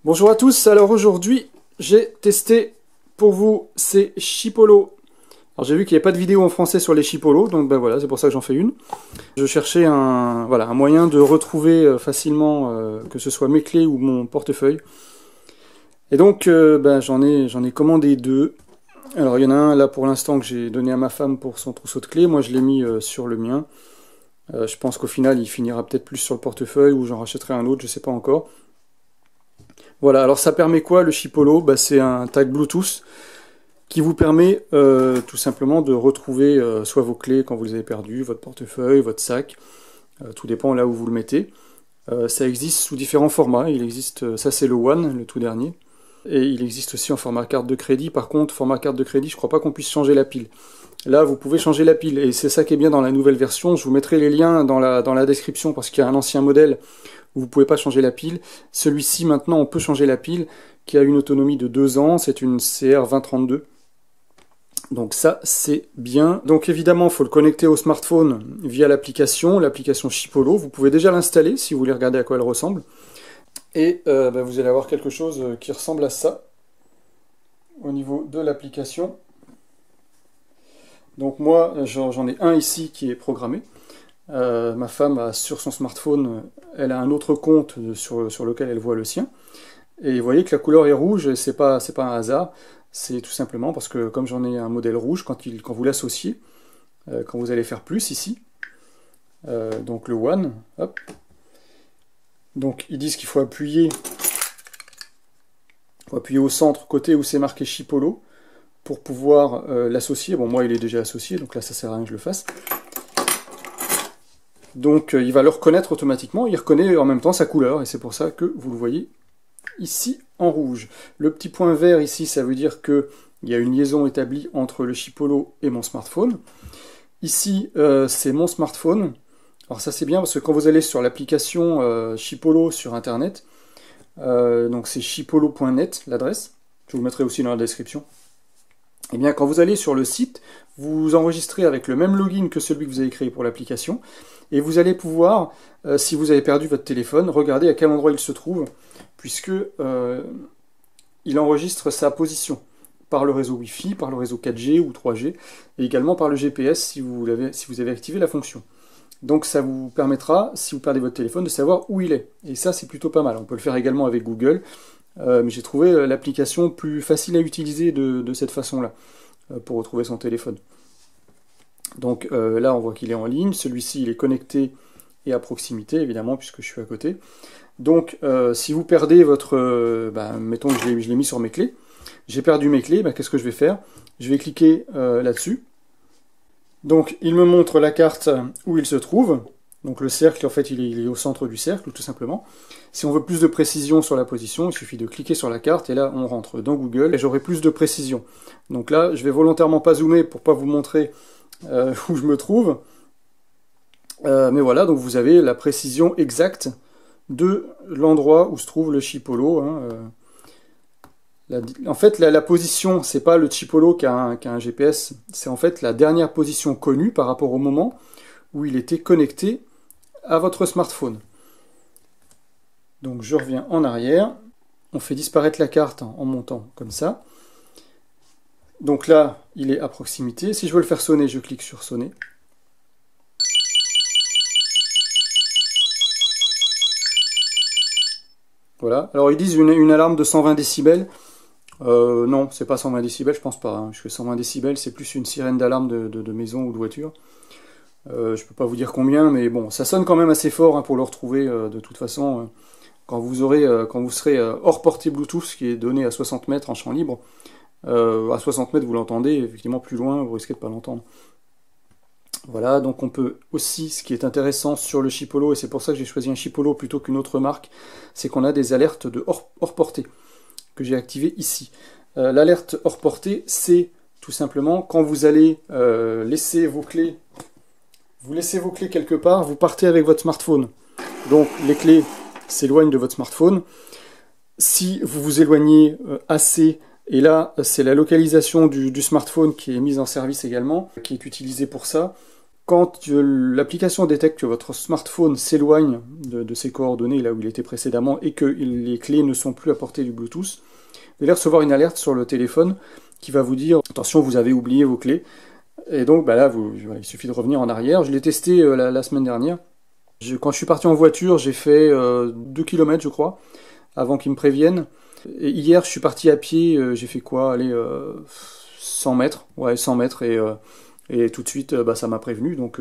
Bonjour à tous, alors aujourd'hui j'ai testé pour vous ces Chipolo. Alors j'ai vu qu'il n'y avait pas de vidéo en français sur les Chipolo, donc ben voilà, c'est pour ça que j'en fais une. Je cherchais un moyen de retrouver facilement que ce soit mes clés ou mon portefeuille. Et donc j'en ai commandé deux. Alors il y en a un là pour l'instant que j'ai donné à ma femme pour son trousseau de clés, moi je l'ai mis sur le mien. Je pense qu'au final il finira peut-être plus sur le portefeuille ou j'en rachèterai un autre, je sais pas encore. Voilà, alors ça permet quoi le Chipolo? C'est un tag Bluetooth qui vous permet tout simplement de retrouver soit vos clés quand vous les avez perdues, votre portefeuille, votre sac, tout dépend là où vous le mettez. Ça existe sous différents formats, il existe, ça c'est le One, le tout dernier, et il existe aussi en format carte de crédit. Par contre, format carte de crédit, je crois pas qu'on puisse changer la pile. Là, vous pouvez changer la pile, et c'est ça qui est bien dans la nouvelle version. Je vous mettrai les liens dans la description, parce qu'il y a un ancien modèle où vous ne pouvez pas changer la pile. Celui-ci, maintenant, on peut changer la pile, qui a une autonomie de 2 ans, c'est une CR2032. Donc ça, c'est bien. Donc évidemment, il faut le connecter au smartphone via l'application Chipolo. Vous pouvez déjà l'installer, si vous voulez regarder à quoi elle ressemble. Et vous allez avoir quelque chose qui ressemble à ça, au niveau de l'application. Donc moi, j'en ai un ici qui est programmé. Ma femme a sur son smartphone, elle a un autre compte sur lequel elle voit le sien. Et vous voyez que la couleur est rouge, et c'est pas un hasard. C'est tout simplement parce que comme j'en ai un modèle rouge, quand vous l'associez, quand vous allez faire plus ici, donc le One, hop. Donc ils disent qu'il faut appuyer au centre, côté où c'est marqué Chipolo, pour pouvoir l'associer. Bon, moi il est déjà associé, donc là ça sert à rien que je le fasse. Donc il va le reconnaître automatiquement, il reconnaît en même temps sa couleur, et c'est pour ça que vous le voyez ici en rouge. Le petit point vert ici, ça veut dire qu'il y a une liaison établie entre le Chipolo et mon smartphone. Ici, c'est mon smartphone. Alors ça c'est bien parce que quand vous allez sur l'application Chipolo sur internet, donc c'est chipolo.net l'adresse, je vous mettrai aussi dans la description. Et bien quand vous allez sur le site, vous enregistrez avec le même login que celui que vous avez créé pour l'application, et vous allez pouvoir, si vous avez perdu votre téléphone, regarder à quel endroit il se trouve, puisque il enregistre sa position par le réseau Wi-Fi, par le réseau 4G ou 3G, et également par le GPS si vous avez activé la fonction. Donc ça vous permettra, si vous perdez votre téléphone, de savoir où il est. Et ça c'est plutôt pas mal. On peut le faire également avec Google, mais j'ai trouvé l'application plus facile à utiliser de cette façon-là, pour retrouver son téléphone. Donc là on voit qu'il est en ligne, celui-ci il est connecté et à proximité évidemment puisque je suis à côté. Donc si vous perdez votre... mettons que je l'ai mis sur mes clés, j'ai perdu mes clés, qu'est-ce que je vais faire? Je vais cliquer là-dessus. Donc il me montre la carte où il se trouve. Donc le cercle en fait il est au centre du cercle tout simplement. Si on veut plus de précision sur la position, il suffit de cliquer sur la carte et là on rentre dans Google et j'aurai plus de précision. Donc là je vais volontairement pas zoomer pour pas vous montrer où je me trouve. Mais voilà, donc vous avez la précision exacte de l'endroit où se trouve le Chipolo. En fait, la position, c'est pas le Chipolo qui a un GPS, c'est en fait la dernière position connue par rapport au moment où il était connecté à votre smartphone. Donc je reviens en arrière, on fait disparaître la carte en montant comme ça. Donc là, il est à proximité. Si je veux le faire sonner, je clique sur sonner. Voilà. Alors ils disent une alarme de 120 décibels. Non, c'est pas 120 décibels, je pense pas. Parce que 120 décibels, c'est plus une sirène d'alarme de maison ou de voiture. Je peux pas vous dire combien, mais bon, ça sonne quand même assez fort pour le retrouver. De toute façon, quand vous serez hors portée Bluetooth, qui est donné à 60 mètres en champ libre, à 60 mètres vous l'entendez, effectivement plus loin vous risquez de pas l'entendre. Voilà, donc on peut aussi, ce qui est intéressant sur le Chipolo, et c'est pour ça que j'ai choisi un Chipolo plutôt qu'une autre marque, c'est qu'on a des alertes de hors portée, que j'ai activées ici. L'alerte hors portée, c'est tout simplement quand vous allez laisser vos clés, quelque part, vous partez avec votre smartphone. Donc les clés s'éloignent de votre smartphone. Si vous vous éloignez assez, et là c'est la localisation du smartphone qui est mise en service également, qui est utilisée pour ça. quand l'application détecte que votre smartphone s'éloigne de ses coordonnées, là où il était précédemment, et que les clés ne sont plus à portée du Bluetooth, vous allez recevoir une alerte sur le téléphone qui va vous dire « Attention, vous avez oublié vos clés ». Et donc bah là, voilà, il suffit de revenir en arrière. Je l'ai testé la semaine dernière. Quand je suis parti en voiture, j'ai fait 2 km, je crois, avant qu'ils me préviennent. Et hier, je suis parti à pied, j'ai fait quoi? Allez, 100 mètres. Ouais, 100 mètres, et tout de suite, bah, ça m'a prévenu. Donc,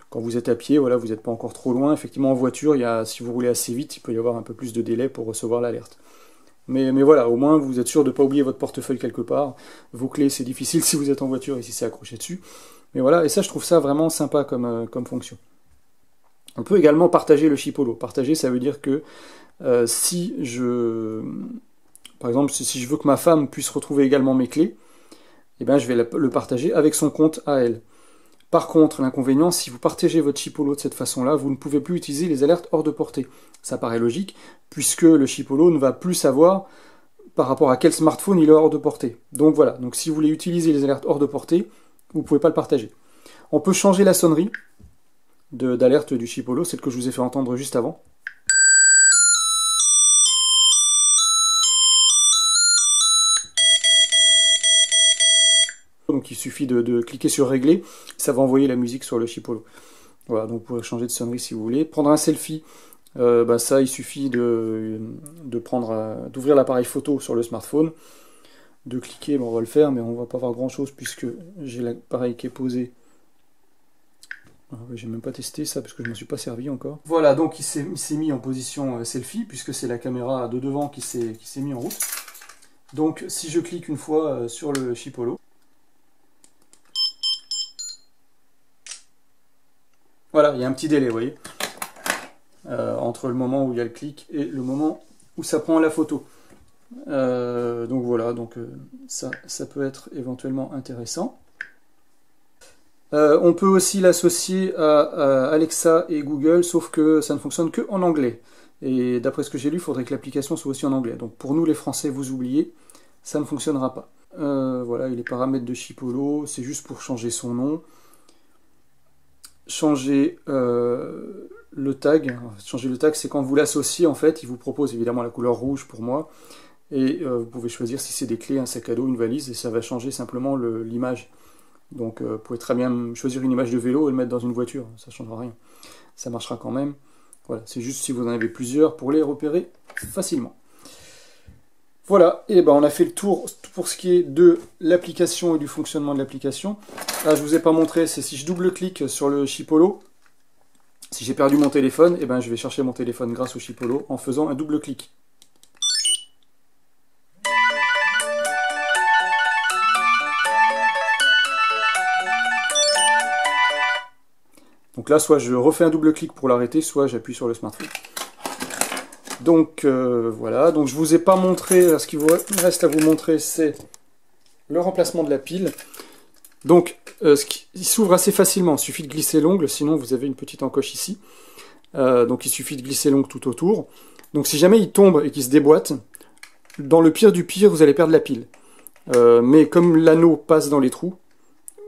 quand vous êtes à pied, voilà, vous n'êtes pas encore trop loin. Effectivement, en voiture, si vous roulez assez vite, il peut y avoir un peu plus de délai pour recevoir l'alerte. Mais voilà, au moins, vous êtes sûr de ne pas oublier votre portefeuille quelque part. Vos clés, c'est difficile si vous êtes en voiture et si c'est accroché dessus. Mais voilà, et ça, je trouve ça vraiment sympa comme fonction. On peut également partager le chipolo. Partager, ça veut dire que par exemple, si je veux que ma femme puisse retrouver également mes clés, eh ben, je vais le partager avec son compte à elle. Par contre, l'inconvénient, si vous partagez votre chipolo de cette façon-là, vous ne pouvez plus utiliser les alertes hors de portée. Ça paraît logique, puisque le chipolo ne va plus savoir par rapport à quel smartphone il est hors de portée. Donc voilà, donc si vous voulez utiliser les alertes hors de portée, vous ne pouvez pas le partager. On peut changer la sonnerie d'alerte du chipolo, celle que je vous ai fait entendre juste avant. Donc il suffit de cliquer sur régler, ça va envoyer la musique sur le chipolo. Voilà, donc vous pouvez changer de sonnerie si vous voulez. Prendre un selfie, ça il suffit d'ouvrir l'appareil photo sur le smartphone, de cliquer, bon, on va le faire, mais on va pas voir grand chose puisque j'ai l'appareil qui est posé. J'ai même pas testé ça parce que je ne me suis pas servi encore. Voilà, donc il s'est mis en position selfie puisque c'est la caméra de devant qui s'est mis en route. Donc si je clique une fois sur le chipolo, voilà, il y a un petit délai, vous voyez, entre le moment où il y a le clic et le moment où ça prend la photo. Donc voilà, ça peut être éventuellement intéressant. On peut aussi l'associer à Alexa et Google, sauf que ça ne fonctionne que en anglais. Et d'après ce que j'ai lu, il faudrait que l'application soit aussi en anglais. Donc pour nous les Français, vous oubliez, ça ne fonctionnera pas. Voilà, et les paramètres de Chipolo, c'est juste pour changer son nom. Changer le tag. Changer le tag, c'est quand vous l'associez, en fait, il vous propose évidemment la couleur rouge pour moi. Et vous pouvez choisir si c'est des clés, un sac à dos, une valise, et ça va changer simplement l'image. Donc vous pouvez très bien choisir une image de vélo et le mettre dans une voiture, ça ne changera rien. Ça marchera quand même. Voilà, c'est juste si vous en avez plusieurs pour les repérer facilement. Voilà, et ben on a fait le tour pour ce qui est de l'application et du fonctionnement de l'application. Là, je ne vous ai pas montré, c'est si je double-clique sur le chipolo, si j'ai perdu mon téléphone, et ben je vais chercher mon téléphone grâce au chipolo en faisant un double-clic. Donc là, soit je refais un double-clic pour l'arrêter, soit j'appuie sur le smartphone. Donc voilà, donc je vous ai pas montré, ce qu'il vous reste à vous montrer, c'est le remplacement de la pile. Donc il s'ouvre assez facilement, il suffit de glisser l'ongle, sinon vous avez une petite encoche ici. Donc il suffit de glisser l'ongle tout autour. Donc si jamais il tombe et qu'il se déboîte, dans le pire du pire, vous allez perdre la pile. Mais comme l'anneau passe dans les trous,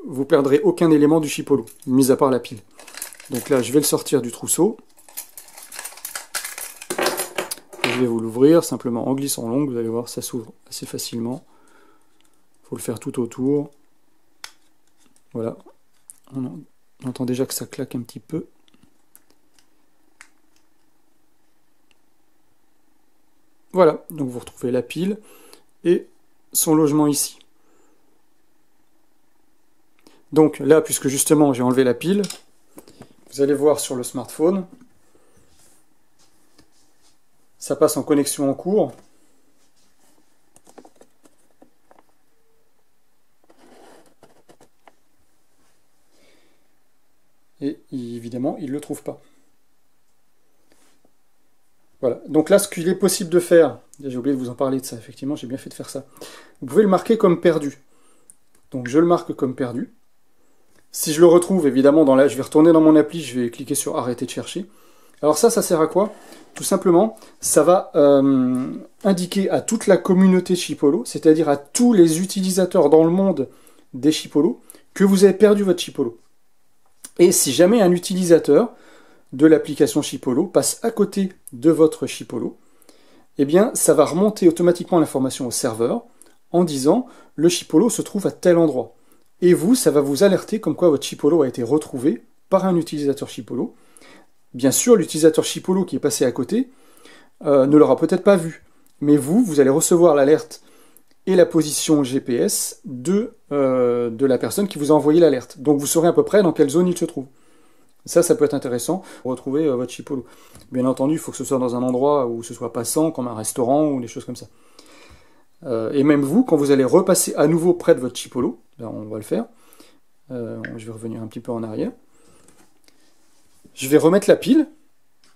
vous perdrez aucun élément du chipolo, mis à part la pile. Donc là, je vais le sortir du trousseau. Je vais vous l'ouvrir simplement en glissant l'ongle. Vous allez voir, ça s'ouvre assez facilement. Il faut le faire tout autour. Voilà. On entend déjà que ça claque un petit peu. Voilà. Donc vous retrouvez la pile et son logement ici. Donc là, puisque justement j'ai enlevé la pile, vous allez voir sur le smartphone, ça passe en connexion en cours. Et évidemment, il ne le trouve pas. Voilà. Donc là, ce qu'il est possible de faire, j'ai oublié de vous en parler de ça, effectivement, j'ai bien fait de faire ça. Vous pouvez le marquer comme perdu. Donc je le marque comme perdu. Si je le retrouve, évidemment, je vais retourner dans mon appli, je vais cliquer sur arrêter de chercher. Alors ça sert à quoi? Tout simplement, ça va indiquer à toute la communauté Chipolo, c'est-à-dire à tous les utilisateurs dans le monde des Chipolo, que vous avez perdu votre Chipolo. Et si jamais un utilisateur de l'application Chipolo passe à côté de votre Chipolo, eh bien, ça va remonter automatiquement l'information au serveur en disant « le Chipolo se trouve à tel endroit ». Et vous, ça va vous alerter comme quoi votre Chipolo a été retrouvé par un utilisateur Chipolo. Bien sûr, l'utilisateur Chipolo qui est passé à côté ne l'aura peut-être pas vu. Mais vous allez recevoir l'alerte et la position GPS de la personne qui vous a envoyé l'alerte. Donc vous saurez à peu près dans quelle zone il se trouve. Ça peut être intéressant pour retrouver votre Chipolo. Bien entendu, il faut que ce soit dans un endroit où ce soit passant, comme un restaurant ou des choses comme ça. Et même vous, quand vous allez repasser à nouveau près de votre Chipolo, là on va le faire, je vais revenir un petit peu en arrière, je vais remettre la pile,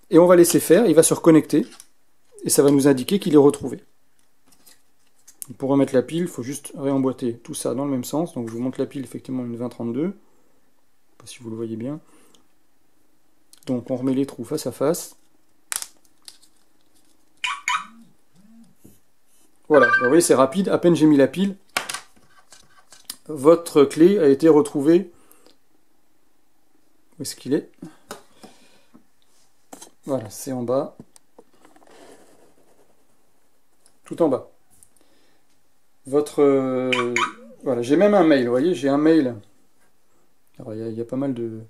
et on va laisser faire, il va se reconnecter, et ça va nous indiquer qu'il est retrouvé. Pour remettre la pile, il faut juste réemboîter tout ça dans le même sens, donc je vous montre la pile, effectivement une 2032, je ne sais pas si vous le voyez bien. Donc on remet les trous face à face. Voilà, vous voyez c'est rapide, à peine j'ai mis la pile, votre clé a été retrouvée. Où est-ce qu'il est? Voilà, c'est en bas. Tout en bas. Voilà, j'ai même un mail, vous voyez, j'ai un mail. Alors il y a pas mal de...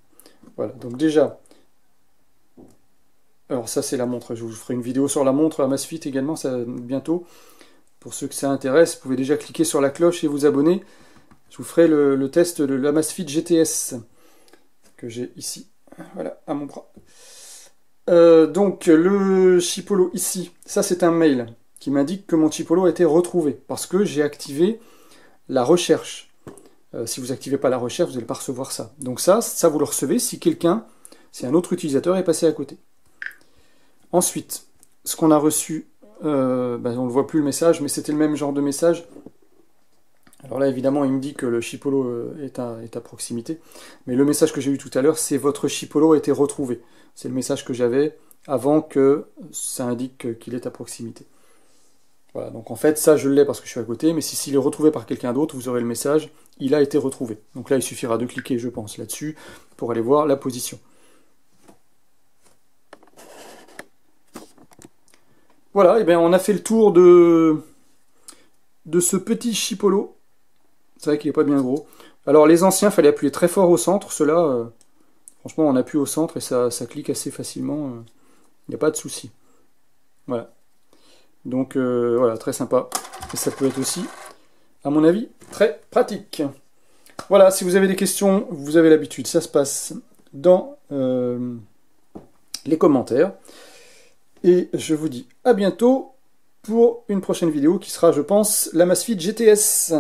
Voilà, donc déjà... Alors ça c'est la montre, je vous ferai une vidéo sur la montre, la Amazfit également, ça bientôt. Pour ceux que ça intéresse, vous pouvez déjà cliquer sur la cloche et vous abonner. Je vous ferai le test de l'Amazfit GTS que j'ai ici, voilà, à mon bras. Donc le Chipolo ici, ça c'est un mail qui m'indique que mon Chipolo a été retrouvé parce que j'ai activé la recherche. Si vous n'activez pas la recherche, vous n'allez pas recevoir ça. Donc ça vous le recevez si si un autre utilisateur est passé à côté. Ensuite, ce qu'on a reçu, on ne voit plus le message, mais c'était le même genre de message. Alors là, évidemment, il me dit que le Chipolo est à proximité. Mais le message que j'ai eu tout à l'heure, c'est « Votre Chipolo a été retrouvé ». C'est le message que j'avais avant que ça indique qu'il est à proximité. Voilà, donc en fait, ça, je l'ai parce que je suis à côté. Mais s'il est retrouvé par quelqu'un d'autre, vous aurez le message « Il a été retrouvé ». Donc là, il suffira de cliquer, je pense, là-dessus pour aller voir la position. Voilà, et bien on a fait le tour de ce petit Chipolo. C'est vrai qu'il n'est pas bien gros. Alors les anciens, il fallait appuyer très fort au centre. Ceux-là, franchement, on appuie au centre et ça clique assez facilement. Il n'y a pas de souci. Voilà. Donc voilà, très sympa. Et ça peut être aussi, à mon avis, très pratique. Voilà, si vous avez des questions, vous avez l'habitude. Ça se passe dans les commentaires. Et je vous dis à bientôt pour une prochaine vidéo qui sera, je pense, l'Amazfit GTS.